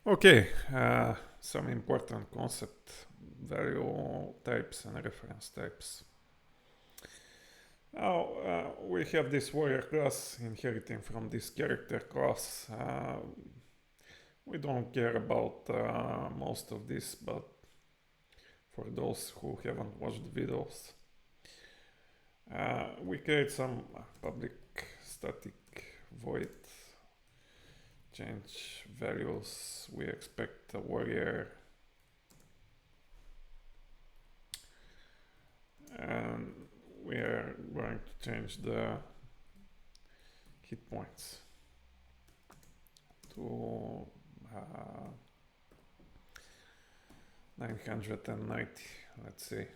Okay, some important concept, value types and reference types. Now, we have this warrior class inheriting from this character class. We don't care about most of this, but for those who haven't watched the videos, we create some public static void change values. We expect a warrior, and we are going to change the hit points to 990, let's say.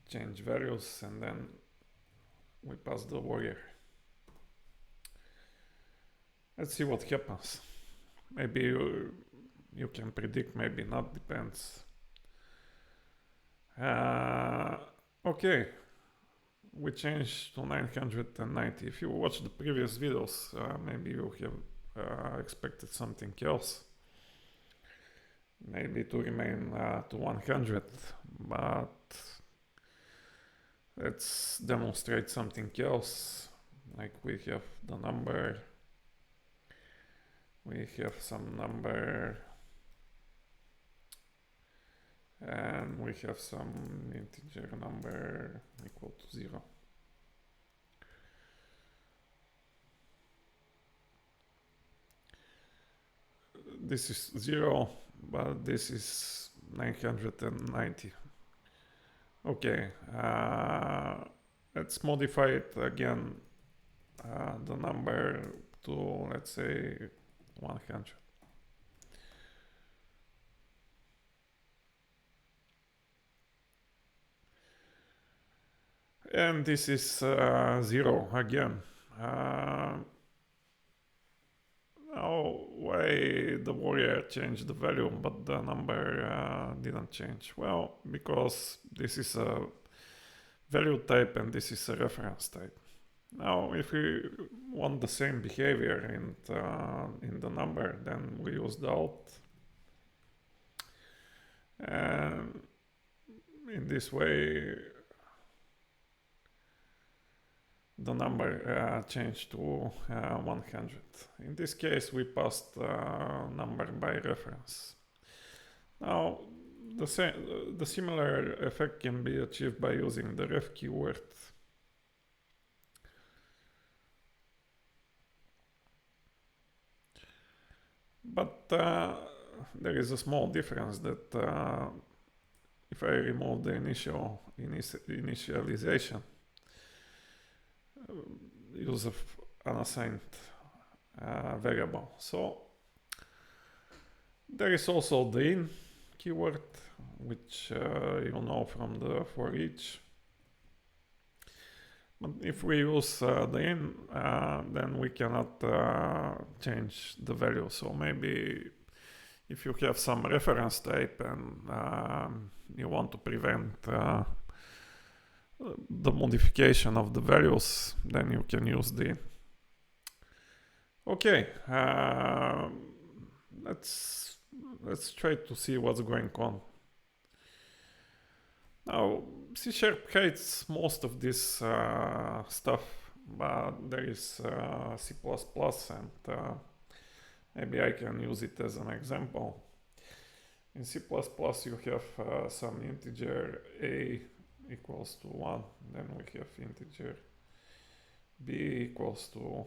Change values, and then we pass the warrior. Let's see what happens. Maybe you can predict, maybe not, depends. Okay, we changed to 990. If you watch the previous videos, maybe you have expected something else. Maybe to remain to 100, but let's demonstrate something else. Like we have the number, we have some number, and we have some integer number equal to 0. This is 0, but this is 990. Okay, let's modify it again, the number to, let's say, 100. And this is 0 again. Now, why the warrior changed the value but the number didn't change? Well, because this is a value type and this is a reference type. Now, if we want the same behavior in the number, then we use the out. And in this way, the number changed to 100. In this case, we passed number by reference. Now, the similar effect can be achieved by using the ref keyword. But there is a small difference that if I remove the initialization, use of unassigned variable. So there is also the in keyword, which you know from the for each. But if we use the in, then we cannot change the value. So maybe if you have some reference type and you want to prevent the modification of the values, then you can use the. Okay, let's try to see what's going on. Now, C# hates most of this stuff, but there is C++ and maybe I can use it as an example. In C++ you have some integer a equals to 1, then we have integer b equals to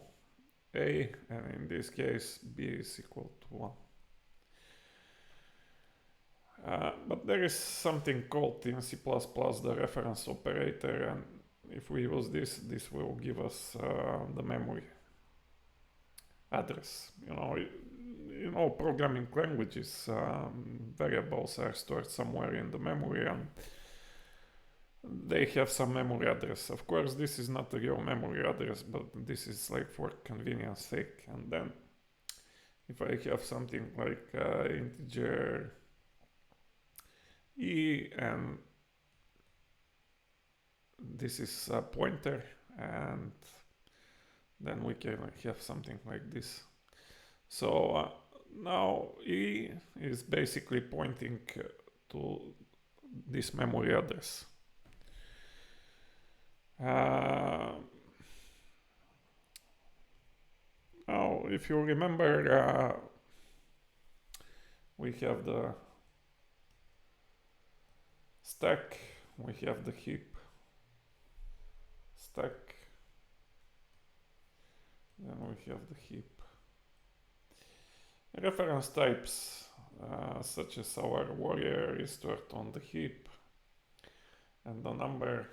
a, and in this case b is equal to 1. But there is something called in C++ the reference operator, and if we use this will give us the memory address. You know, programming languages, variables are stored somewhere in the memory, and they have some memory address. Of course, this is not a real memory address, but this is like for convenience sake. And then if I have something like integer e, and this is a pointer, and then we can have something like this. So now E is basically pointing to this memory address. Now, if you remember, we have the stack, we have the heap, stack, then we have the heap. Reference types, such as our warrior, is stored on the heap, and the number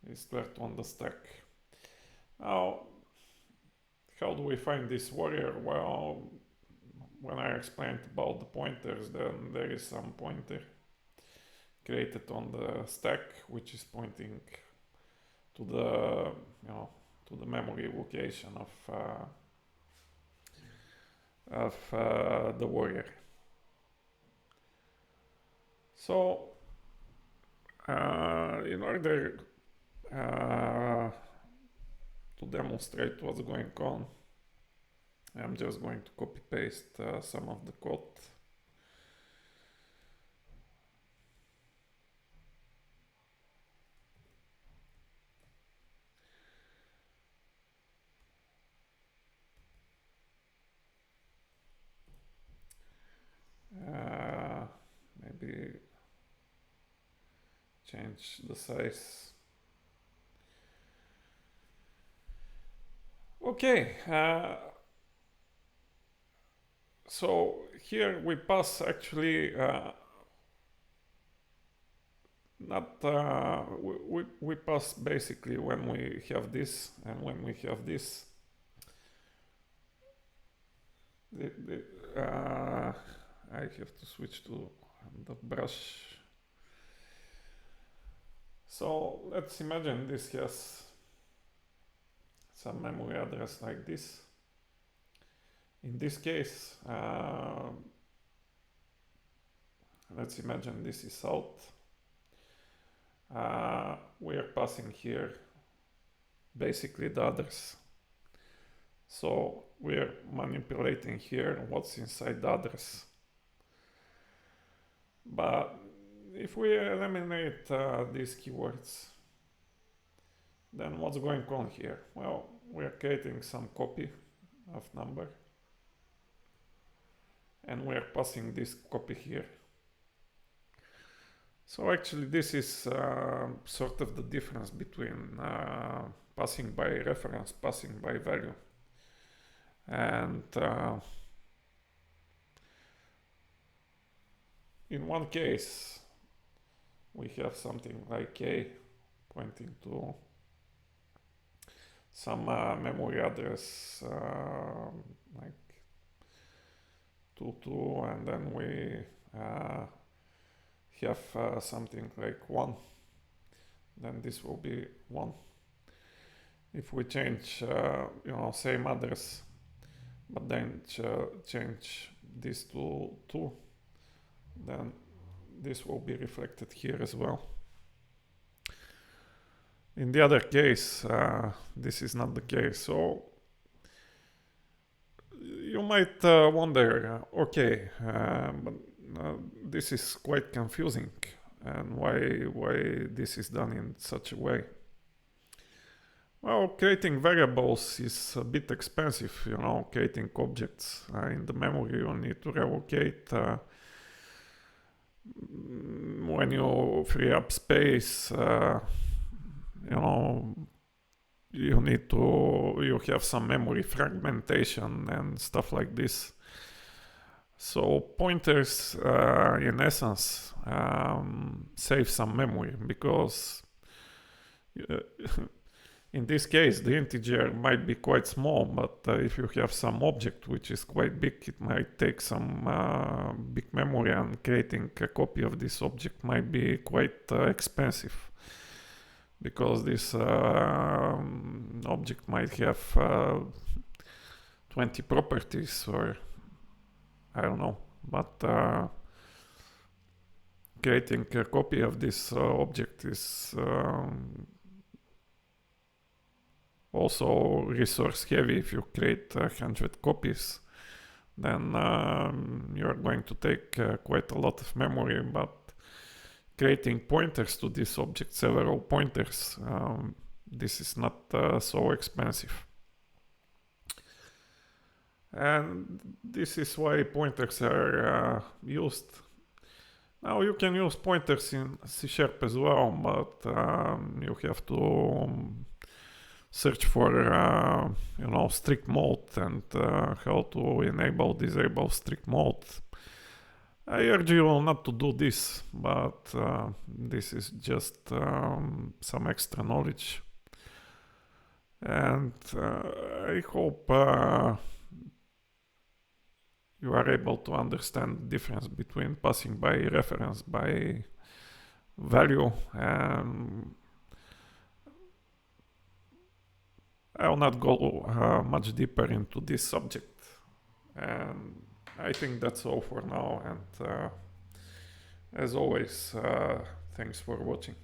is stored on the stack. Now, how do we find this warrior? Well, when I explained about the pointers, then there is some pointer created on the stack, which is pointing to the, to the memory location of the warrior. So, in order to demonstrate what's going on, I'm just going to copy paste some of the code. Maybe change the size. Okay, so here we pass actually we pass basically when we have this and when we have this. I have to switch to the brush. So let's imagine this has some memory address like this. In this case, let's imagine this is out. We are passing here basically the address. So we are manipulating here what's inside the address. But if we eliminate these keywords, then what's going on here? Well, we are creating some copy of number, and we are passing this copy here. So actually this is sort of the difference between passing by reference, passing by value. And in one case, we have something like A pointing to some memory address like 22, and then we have something like 1. Then this will be 1. If we change, same address, but then change this to 2, then this will be reflected here as well. In the other case, this is not the case. So you might wonder, okay, but this is quite confusing, and why this is done in such a way? Well, creating variables is a bit expensive, creating objects in the memory. You need to relocate. When you free up space, you have some memory fragmentation and stuff like this. So pointers, in essence, save some memory, because in this case the integer might be quite small, but if you have some object which is quite big, it might take some big memory, and creating a copy of this object might be quite expensive, because this object might have 20 properties, or I don't know, but creating a copy of this object is also resource heavy. If you create 100 copies, then you're going to take quite a lot of memory. But creating pointers to this object, several pointers, this is not so expensive. And this is why pointers are used. Now you can use pointers in C# as well, but you have to search for strict mode and how to enable, disable strict mode. I urge you not to do this, but this is just some extra knowledge. And I hope you are able to understand the difference between passing by reference by value. And I will not go much deeper into this subject. And I think that's all for now. And as always, thanks for watching.